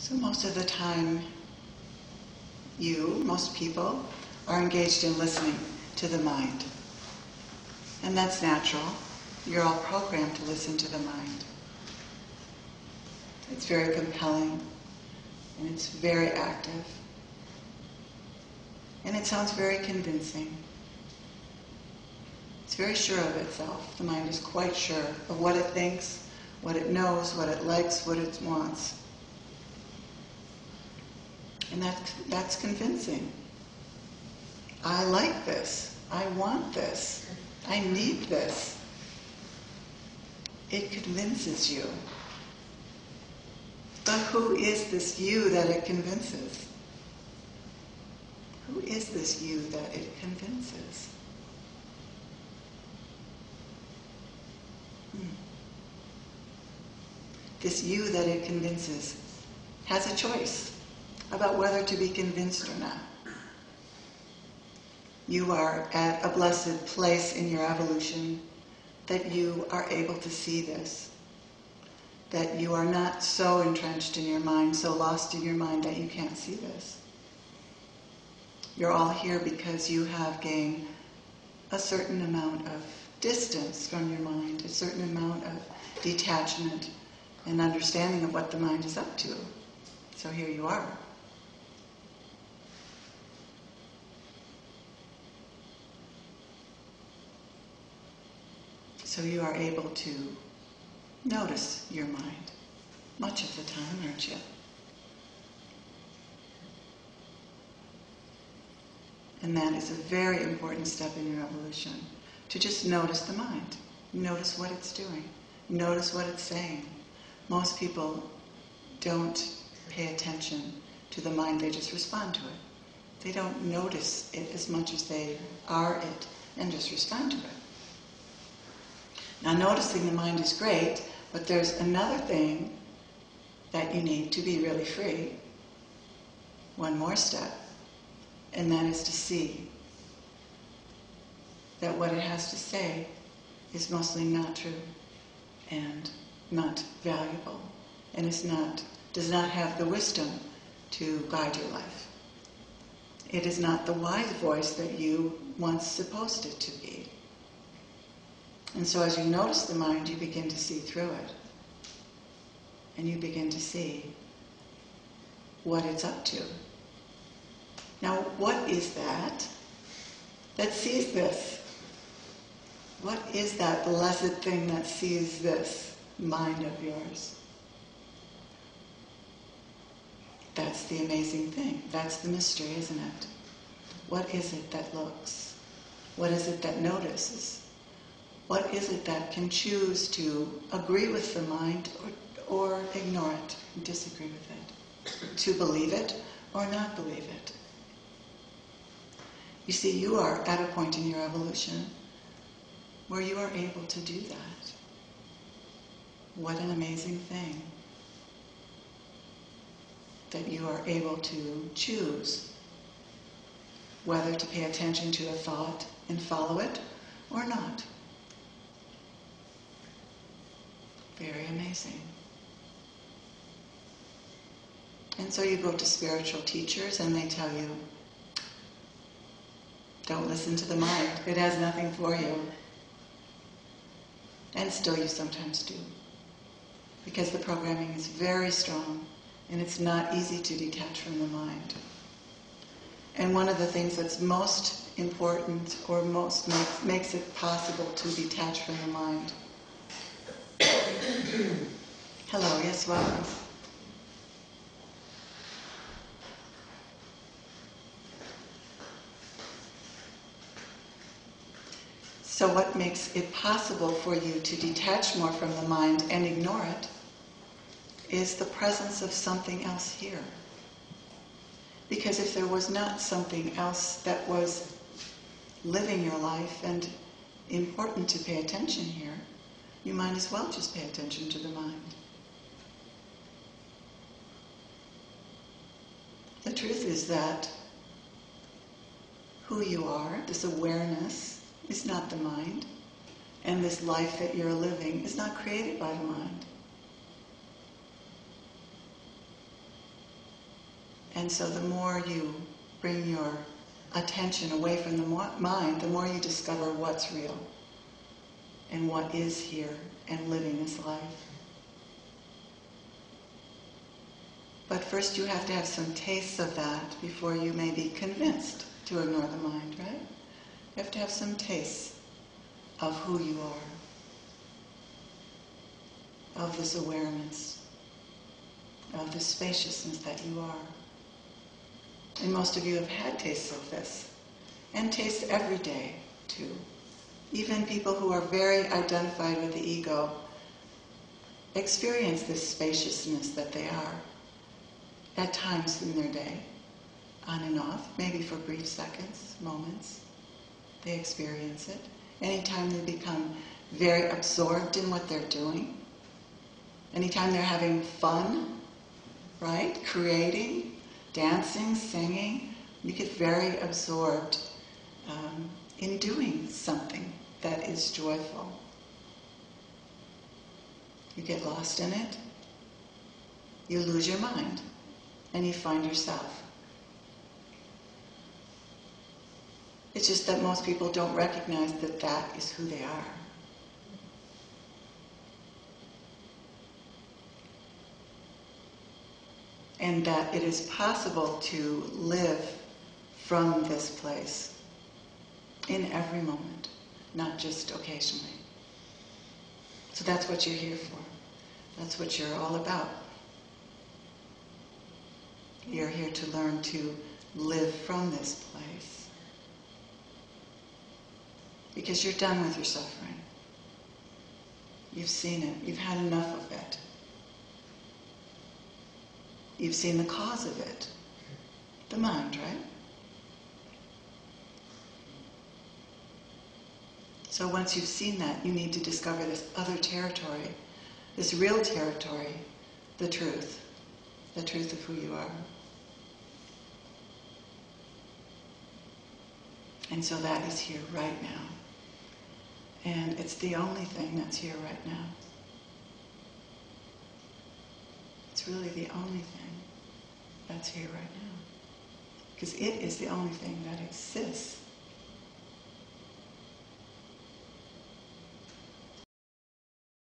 So most of the time, most people, are engaged in listening to the mind. And that's natural. You're all programmed to listen to the mind. It's very compelling, and it's very active. And it sounds very convincing. It's very sure of itself. The mind is quite sure of what it thinks, what it knows, what it likes, what it wants. And that's convincing. I like this. I want this. I need this. It convinces you. But who is this you that it convinces? Who is this you that it convinces? This you that it convinces has a choice about whether to be convinced or not. You are at a blessed place in your evolution that you are able to see this. That you are not so entrenched in your mind, so lost in your mind that you can't see this. You're all here because you have gained a certain amount of distance from your mind, a certain amount of detachment and understanding of what the mind is up to. So here you are. So you are able to notice your mind much of the time, aren't you? And that is a very important step in your evolution, to just notice the mind. Notice what it's doing. Notice what it's saying. Most people don't pay attention to the mind, they just respond to it. They don't notice it as much as they are it and just respond to it. Now, noticing the mind is great, but there's another thing that you need to be really free. One more step, and that is to see that what it has to say is mostly not true and not valuable, and does not have the wisdom to guide your life. It is not the wise voice that you once supposed it to be. And so as you notice the mind, you begin to see through it. And you begin to see what it's up to. Now, what is that sees this? What is that blessed thing that sees this mind of yours? That's the amazing thing. That's the mystery, isn't it? What is it that looks? What is it that notices? What is it that can choose to agree with the mind or ignore it, disagree with it, to believe it or not believe it? You see, you are at a point in your evolution where you are able to do that. What an amazing thing that you are able to choose whether to pay attention to a thought and follow it or not. Very amazing. And so you go to spiritual teachers and they tell you, don't listen to the mind. It has nothing for you. And still you sometimes do. Because the programming is very strong and it's not easy to detach from the mind. And one of the things that's most important or most makes it possible to detach from the mind. Hello, yes, welcome. So what makes it possible for you to detach more from the mind and ignore it is the presence of something else here. Because if there was not something else that was living your life and important to pay attention here, you might as well just pay attention to the mind. The truth is that who you are, this awareness, is not the mind, and this life that you're living is not created by the mind. And so the more you bring your attention away from the mind, the more you discover what's real and what is here and living this life. But first you have to have some tastes of that before you may be convinced to ignore the mind, right? You have to have some tastes of who you are, of this awareness, of the spaciousness that you are. And most of you have had tastes of this, and tastes every day too. Even people who are very identified with the ego experience this spaciousness that they are at times in their day, on and off, maybe for brief seconds, moments. They experience it. Anytime they become very absorbed in what they're doing, anytime they're having fun, right? Creating, dancing, singing, you get very absorbed in doing something that is joyful. You get lost in it, you lose your mind, and you find yourself. It's just that most people don't recognize that that is who they are. And that it is possible to live from this place in every moment, not just occasionally. So that's what you're here for. That's what you're all about. You're here to learn to live from this place. Because you're done with your suffering. You've seen it. You've had enough of it. You've seen the cause of it. The mind, right? So once you've seen that, you need to discover this other territory, this real territory, the truth of who you are. And so that is here right now. And it's the only thing that's here right now. It's really the only thing that's here right now. Because it is the only thing that exists.